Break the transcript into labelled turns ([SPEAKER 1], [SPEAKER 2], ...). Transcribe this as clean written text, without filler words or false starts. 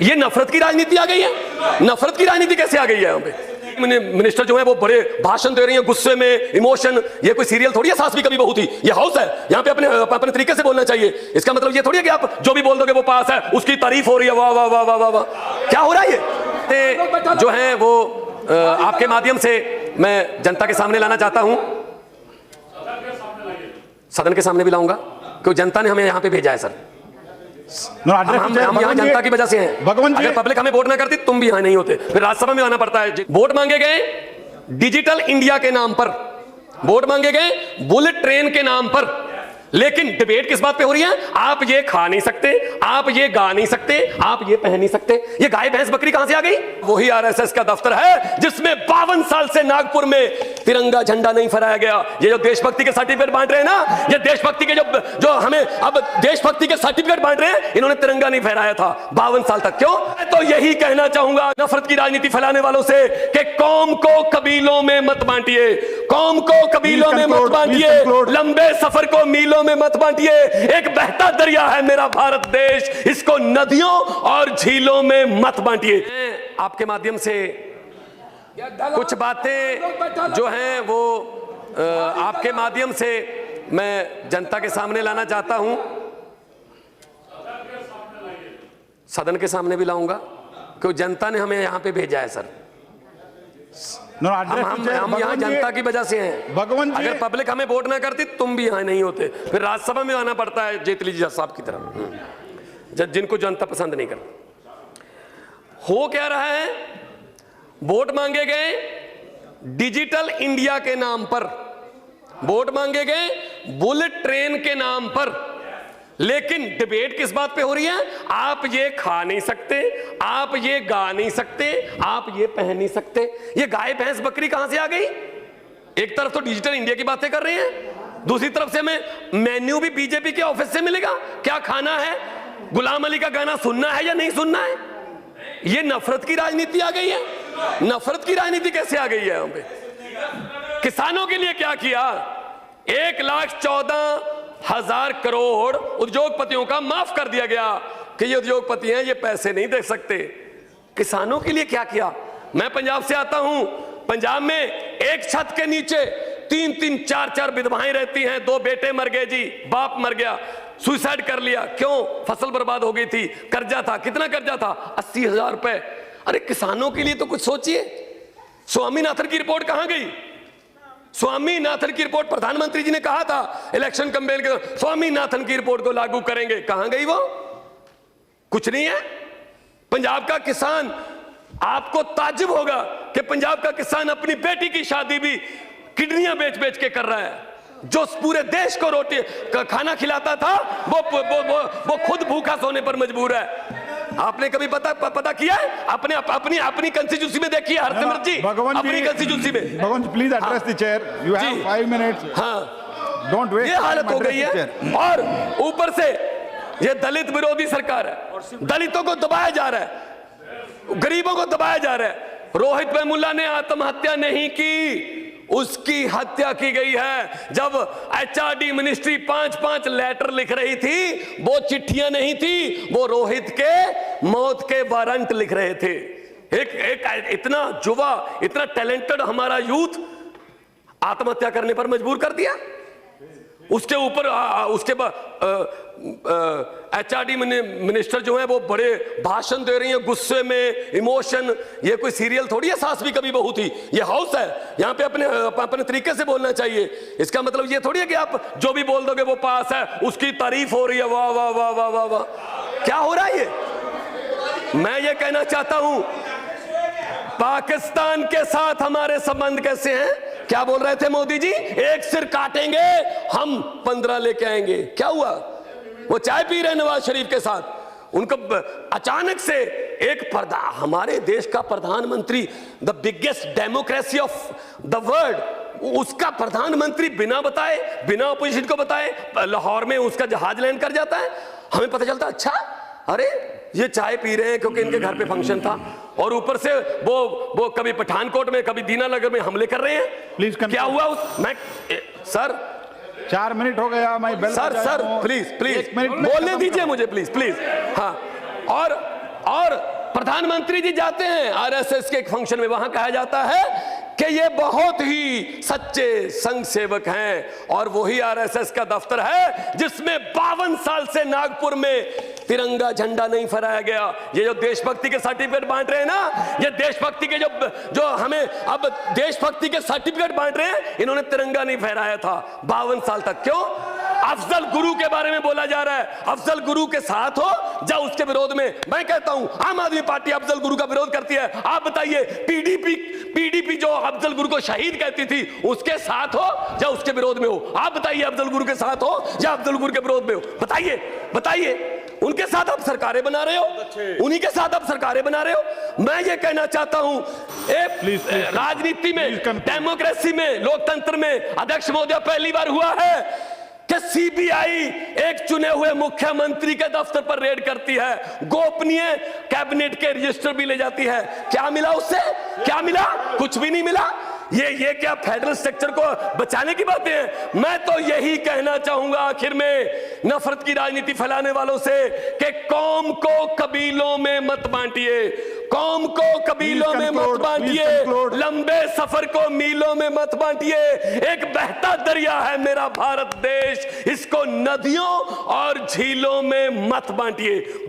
[SPEAKER 1] ये नफरत की राजनीति आ गई है। नफरत की राजनीति कैसे आ गई है यहाँ पे? मिनिस्टर जो है वो बड़े भाषण दे रही है, गुस्से में, इमोशन। ये कोई सीरियल थोड़ी है सास भी कभी बहू थी, ये हाउस है। यहाँ पे अपने तरीके से बोलना चाहिए। इसका मतलब ये थोड़ी है कि आप जो भी बोल दोगे वो पास है, उसकी तारीफ हो रही है, वाह वाह वाह वाह वाह वाह। क्या हो रहा है ये? जो है वो आपके माध्यम से मैं जनता के सामने लाना चाहता हूं, सदन के सामने भी लाऊंगा, क्योंकि जनता ने हमें यहाँ पे भेजा है सर। हम यहाँ जनता की वजह से हैं। अगर पब्लिक हमें वोट ना करती तुम भी यहाँ नहीं होते, फिर राज्यसभा में आना पड़ता है। वोट मांगे गए डिजिटल इंडिया के नाम पर, वोट मांगे गए बुलेट ट्रेन के नाम पर, लेकिन डिबेट किस बात पे हो रही है? आप ये खा नहीं सकते, आप ये गा नहीं सकते, आप ये पहन नहीं सकते। ये गाय भैंस बकरी कहां से आ गई? वही आरएसएस का दफ्तर है जिसमें 52 साल से नागपुर में तिरंगा झंडा नहीं फहराया गया। ये जो देशभक्ति के सर्टिफिकेट बांट रहे हैं ना, ये देशभक्ति के जो हमें अब देशभक्ति के सर्टिफिकेट बांट रहे हैं, इन्होंने तिरंगा नहीं फहराया था 52 साल तक। क्यों? तो यही कहना चाहूंगा नफरत की राजनीति फैलाने वालों से कि कौम को कबीलों में मत बांटिए, कौम को कबीलों में मत बांटिए, लंबे सफर को मीलों में मत बांटिए। एक बहता दरिया है मेरा भारत देश, इसको नदियों और झीलों में मत बांटिए। आपके माध्यम से कुछ बातें जो हैं वो आपके माध्यम से मैं जनता के सामने लाना चाहता हूं, सदन के सामने भी लाऊंगा, क्योंकि जनता ने हमें यहां पे भेजा है सर। हम यहाँ जनता की वजह से हैं। अगर पब्लिक हमें वोट ना करती तुम भी यहाँ नहीं होते, फिर राज्यसभा में आना पड़ता है जेटली जी साहब की तरह, जिनको जनता पसंद नहीं करती। हो क्या रहा है? वोट मांगे गए डिजिटल इंडिया के नाम पर, वोट मांगे गए बुलेट ट्रेन के नाम पर, लेकिन डिबेट किस बात पे हो रही है? आप ये खा नहीं सकते, आप ये गा नहीं सकते, आप ये पहन नहीं सकते। ये गाय भैंस बकरी कहां से आ गई? एक तरफ तो डिजिटल इंडिया की बातें कर रहे हैं, दूसरी तरफ से हमें मेन्यू भी बीजेपी के ऑफिस से मिलेगा। क्या खाना है, गुलाम अली का गाना सुनना है या नहीं सुनना है? ये नफरत की राजनीति आ गई है। नफरत की राजनीति कैसे आ गई है यहाँ पे? किसानों के लिए क्या किया? 1,14,000 करोड़ उद्योगपतियों का माफ कर दिया गया कि ये उद्योगपति हैं, ये पैसे नहीं दे सकते। किसानों के लिए क्या किया? मैं पंजाब से आता हूं। पंजाब में एक छत के नीचे 3-3, 4-4 विधवाएं रहती हैं। 2 बेटे मर गए जी, बाप मर गया, सुसाइड कर लिया। क्यों? फसल बर्बाद हो गई थी, कर्जा था। कितना कर्जा था? 80,000 रुपए। अरे किसानों के लिए तो कुछ सोचिए। स्वामीनाथन की रिपोर्ट कहां गई? स्वामीनाथन की रिपोर्ट, प्रधानमंत्री जी ने कहा था इलेक्शन कैंपेन के दौरान स्वामीनाथन की रिपोर्ट को लागू करेंगे। कहां गई वो? कुछ नहीं है। पंजाब का किसान, आपको ताज्जुब होगा कि पंजाब का किसान अपनी बेटी की शादी भी किडनियां बेच बेच के कर रहा है। जो पूरे देश को रोटी खाना खिलाता था वो खुद भूखा सोने पर मजबूर है। आपने कभी पता किया है? अपनी कंस्टिट्यूंसी में देखिए हरसिमरत जी, अपनी कंस्टिट्यूंसी में।
[SPEAKER 2] Bhagwan ji please address the chair, you have 5 minutes.
[SPEAKER 1] हाँ,
[SPEAKER 2] डोंट वेस्ट।
[SPEAKER 1] ये हालत हो गई है। और ऊपर से ये दलित विरोधी सरकार है, दलितों को दबाया जा रहा है, गरीबों को दबाया जा रहा है। रोहित वेमुला ने आत्महत्या नहीं की, उसकी हत्या की गई है। जब एचआरडी मिनिस्ट्री 5-5 लेटर लिख रही थी, वो चिट्ठियां नहीं थी, वो रोहित के मौत के वारंट लिख रहे थे। एक इतना युवा, इतना टैलेंटेड हमारा यूथ आत्महत्या करने पर मजबूर कर दिया। उसके ऊपर उसके एचआरडी मिनिस्टर जो है वो बड़े भाषण दे रही हैं, गुस्से में, इमोशन। ये कोई सीरियल थोड़ी है सास भी कभी बहू थी, ये हाउस है। यहाँ पे अपने तरीके से बोलना चाहिए। इसका मतलब ये थोड़ी है कि आप जो भी बोल दोगे वो पास है, उसकी तारीफ हो रही है, वाह वाह वाह वाह वाह वाह। क्या हो रहा है ये? मैं ये कहना चाहता हूं, पाकिस्तान के साथ हमारे संबंध कैसे हैं? क्या बोल रहे थे मोदी जी? एक सिर काटेंगे हम 15 लेके आएंगे। क्या हुआ? वो चाय पी रहे नवाज शरीफ के साथ, उनको अचानक से एक हमारे देश का प्रधानमंत्री, the biggest democracy of the world, उसका प्रधानमंत्री बिना बताए, बिना अपोजिशन को बताए लाहौर में उसका जहाज लैंड कर जाता है। हमें पता चलता अच्छा, अरे ये चाय पी रहे हैं क्योंकि इनके घर पे फंक्शन था, और ऊपर से वो कभी पठानकोट में, कभी दीनानगर में हमले कर रहे हैं।
[SPEAKER 2] प्लीज
[SPEAKER 1] क्या हुआ? मैं सर
[SPEAKER 2] 4 मिनट हो गया, मैं बेल
[SPEAKER 1] सर प्लीज बोलने दीजिए मुझे, प्लीज। हाँ, और प्रधानमंत्री जी जाते हैं आरएसएस के एक फंक्शन में, वहां कहा जाता है कि ये बहुत ही सच्चे संघ सेवक हैं और वही आरएसएस का दफ्तर है जिसमें 52 साल से नागपुर में तिरंगा झंडा नहीं फहराया गया। ये जो देशभक्ति के सर्टिफिकेट बांट रहे हैं ना, ये देशभक्ति के जो हमें अब देशभक्ति के सर्टिफिकेट बांट रहे हैं, इन्होंने तिरंगा नहीं फहराया था 52 साल तक। क्यों? अफजल गुरु के बारे में बोला जा रहा है, अफजल गुरु के साथ हो या उसके विरोध में। मैं कहता हूं आम आदमी पार्टी अफजल गुरु का विरोध करती है, आप बताइए पीडीपी जो अफजल गुरु को शहीद कहती थी उसके साथ हो या उसके विरोध में हो? आप बताइए, अफजल गुरु के साथ हो या अफजल गुरु के विरोध में हो? बताइए। उनके साथ आप सरकारें बना रहे हो, उन्हीं के साथ आप सरकारें बना रहे हो। मैं ये कहना चाहता हूं, राजनीति में, डेमोक्रेसी में, लोकतंत्र में अध्यक्ष महोदय पहली बार हुआ है कि सीबीआई एक चुने हुए मुख्यमंत्री के दफ्तर पर रेड करती है, गोपनीय कैबिनेट के रजिस्टर भी ले जाती है। क्या मिला उससे? क्या मिला? कुछ भी नहीं मिला। ये क्या फेडरल स्ट्रक्चर को बचाने की बातें हैं? मैं तो यही कहना चाहूंगा आखिर में नफरत की राजनीति फैलाने वालों से कि कौम को कबीलों में मत बांटिए, कौम को कबीलों में मत बांटिए, लंबे सफर को मीलों में मत बांटिए। एक बहता दरिया है मेरा भारत देश, इसको नदियों और झीलों में मत बांटिए।